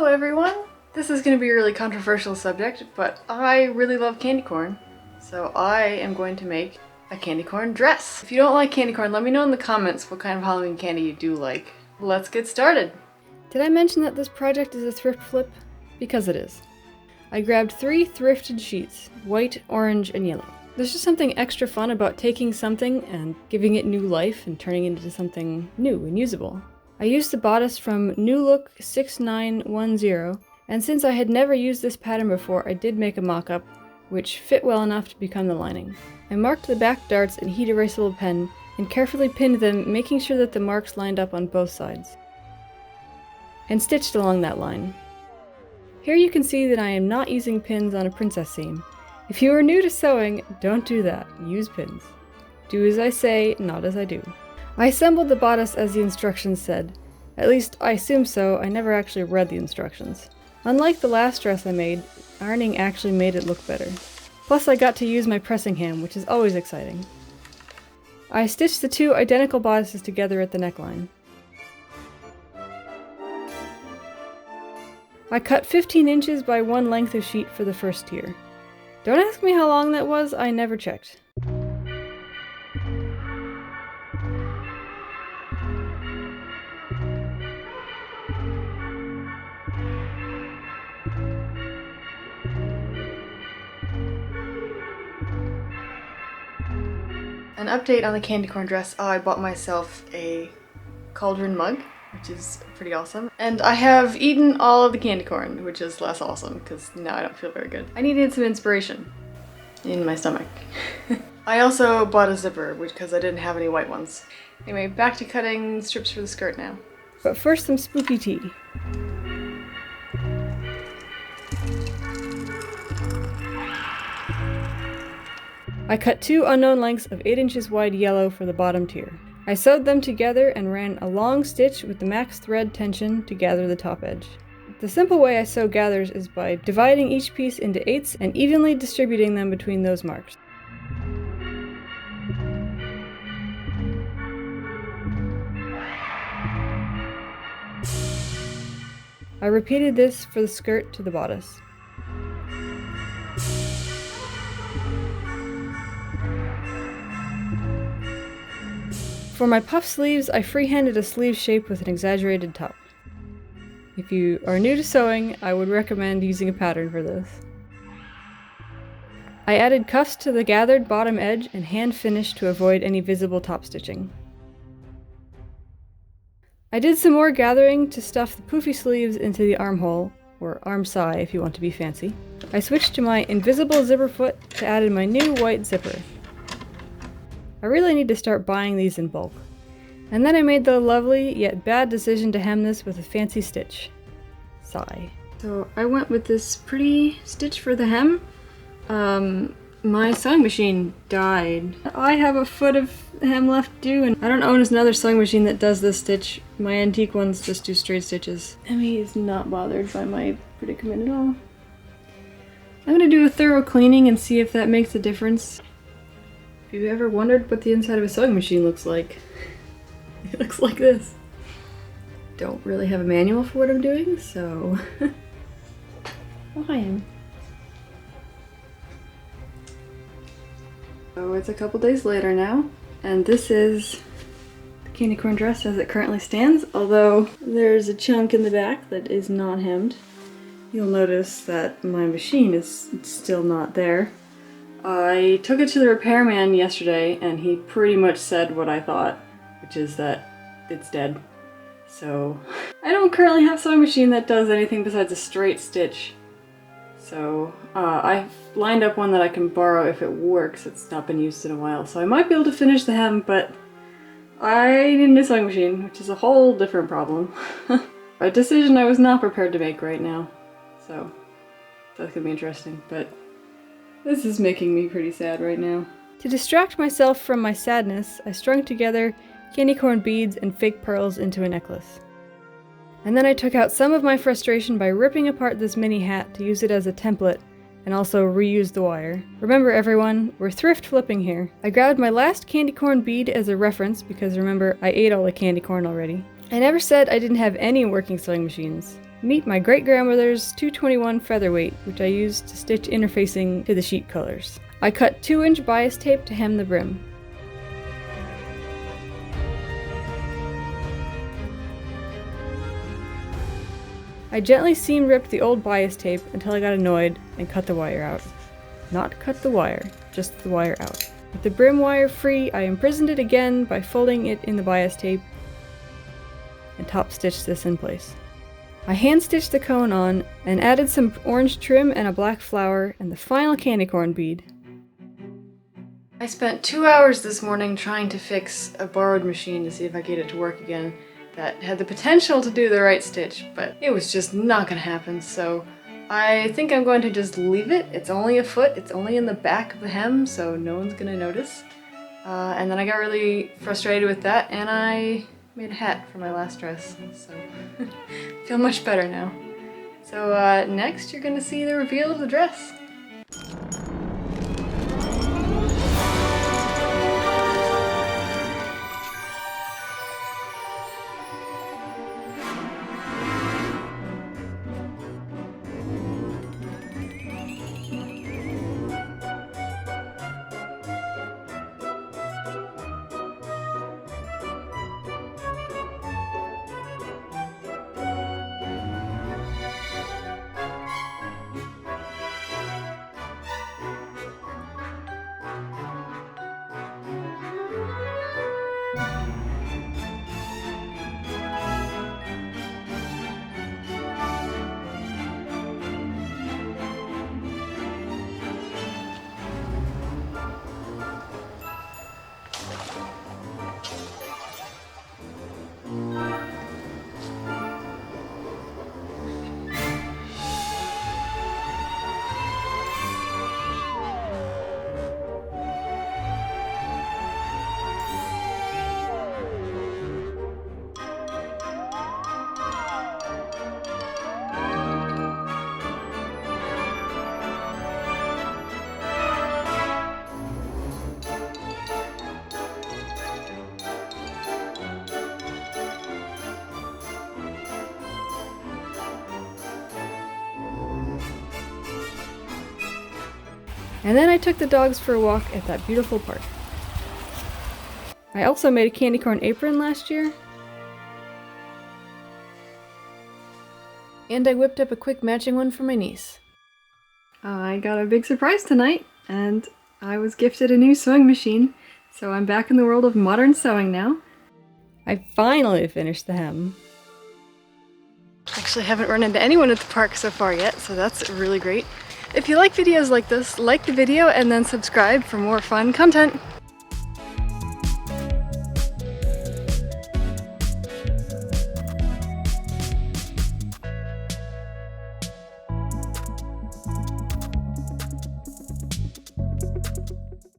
everyone! This is going to be a really controversial subject, but I really love candy corn, so I am going to make a candy corn dress. If you don't like candy corn, let me know in the comments what kind of Halloween candy you do like. Let's get started! Did I mention that this project is a thrift flip? Because it is. I grabbed 3 thrifted sheets, white, orange, and yellow. There's just something extra fun about taking something and giving it new life and turning it into something new and usable. I used the bodice from New Look 6910, and since I had never used this pattern before, I did make a mock-up, which fit well enough to become the lining. I marked the back darts in heat erasable pen and carefully pinned them, making sure that the marks lined up on both sides, and stitched along that line. Here you can see that I am not using pins on a princess seam. If you are new to sewing, don't do that. Use pins. Do as I say, not as I do. I assembled the bodice as the instructions said. At least, I assume so. I never actually read the instructions. Unlike the last dress I made, ironing actually made it look better. Plus I got to use my pressing hand, which is always exciting. I stitched the 2 identical bodices together at the neckline. I cut 15 inches by 1 length of sheet for the first tier. Don't ask me how long that was, I never checked. An update on the candy corn dress. I bought myself a cauldron mug, which is pretty awesome. And I have eaten all of the candy corn, which is less awesome because now I don't feel very good. I needed some inspiration in my stomach. I also bought a zipper, because I didn't have any white ones. Anyway, back to cutting strips for the skirt now. But first, some spooky tea. I cut 2 unknown lengths of 8 inches wide yellow for the bottom tier. I sewed them together and ran a long stitch with the max thread tension to gather the top edge. The simple way I sew gathers is by dividing each piece into 8ths and evenly distributing them between those marks. I repeated this for the skirt to the bodice. For my puff sleeves, I freehanded a sleeve shape with an exaggerated top. If you are new to sewing, I would recommend using a pattern for this. I added cuffs to the gathered bottom edge and hand finished to avoid any visible top stitching. I did some more gathering to stuff the poofy sleeves into the armhole, or arm side if you want to be fancy. I switched to my invisible zipper foot to add in my new white zipper. I really need to start buying these in bulk. And then I made the lovely yet bad decision to hem this with a fancy stitch. Sigh. So I went with this pretty stitch for the hem. My sewing machine died. I have a foot of hem left to do, and I don't own another sewing machine that does this stitch. My antique ones just do straight stitches. Emmy is not bothered by my predicament at all. I'm gonna do a thorough cleaning and see if that makes a difference. If you've ever wondered what the inside of a sewing machine looks like, it looks like this. Don't really have a manual for what I'm doing, so... Oh, hi, Em. So it's a couple days later now, and this is the candy corn dress as it currently stands, although there's a chunk in the back that is not hemmed. You'll notice that my machine is still not there. I took it to the repairman yesterday, and he pretty much said what I thought, which is that it's dead. So, I don't currently have a sewing machine that does anything besides a straight stitch. So, I've lined up one that I can borrow if it works. It's not been used in a while, so I might be able to finish the hem, but I need a new sewing machine, which is a whole different problem. A decision I was not prepared to make right now. So, that's gonna be interesting, but this is making me pretty sad right now. To distract myself from my sadness, I strung together candy corn beads and fake pearls into a necklace. And then I took out some of my frustration by ripping apart this mini hat to use it as a template and also reuse the wire. Remember everyone, we're thrift flipping here. I grabbed my last candy corn bead as a reference because remember, I ate all the candy corn already. I never said I didn't have any working sewing machines. Meet my great-grandmother's 221 featherweight, which I used to stitch interfacing to the sheet colors. I cut 2-inch bias tape to hem the brim. I gently seam ripped the old bias tape until I got annoyed and cut the wire out. Not cut the wire, just the wire out. With the brim wire free, I imprisoned it again by folding it in the bias tape and top stitched this in place. I hand stitched the cone on and added some orange trim and a black flower and the final candy corn bead. I spent 2 hours this morning trying to fix a borrowed machine to see if I could get it to work again that had the potential to do the right stitch, but it was just not gonna happen, so I think I'm going to just leave it. It's only a foot, it's only in the back of the hem, so no one's gonna notice. And then I got really frustrated with that and I made a hat for my last dress, so feel much better now. So next you're gonna see the reveal of the dress. And then I took the dogs for a walk at that beautiful park. I also made a candy corn apron last year. And I whipped up a quick matching one for my niece. I got a big surprise tonight, and I was gifted a new sewing machine, so I'm back in the world of modern sewing now. I finally finished the hem. Actually haven't run into anyone at the park so far yet, so that's really great. If you like videos like this, like the video and then subscribe for more fun content.